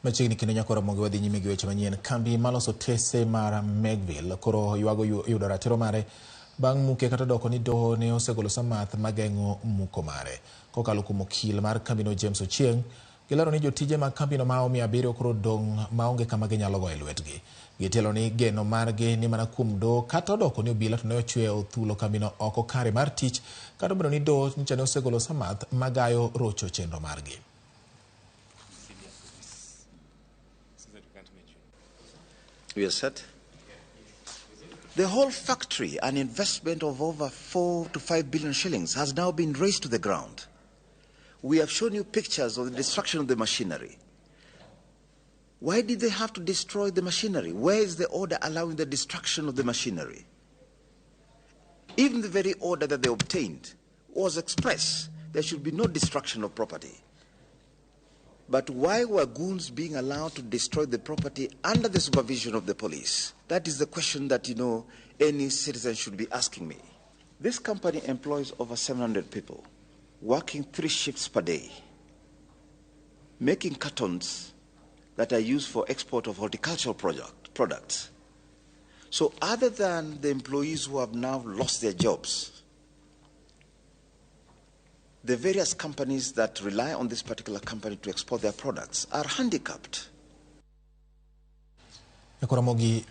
Machiegni kendo nyako Ramogi wadhi nyime gi weche manyien. Kambi maloso tese mar Megville koro ywago yudo ratiro mare bang' muke kata doko ni doho ne osegolo samath mageng'o muko mare. Kokalo kuom okil mar kambino James Ochieng, gilero ni jotije mag kambino ma 700 koro dong' maonge kama ginyalo goyo lwetgi. Gitelo ni geno margi ni mana kuom doho kata doko ni obila to ne ochweyo thulo kambino oko kare mar tich kata obedo ni doho nyicha ne osegolo samath magayo rocho chenro margi. We are set. The whole factory, an investment of over 4 to 5 billion shillings, has now been razed to the ground. We have shown you pictures of the destruction of the machinery. Why did they have to destroy the machinery? Where is the order allowing the destruction of the machinery? Even the very order that they obtained was express. There should be no destruction of property. But why were goons being allowed to destroy the property under the supervision of the police? That is the question that, any citizen should be asking me. This company employs over 700 people, working 3 shifts per day, making cartons that are used for export of horticultural products. So other than the employees who have now lost their jobs, the various companies that rely on this particular company to export their products are handicapped. Ramogi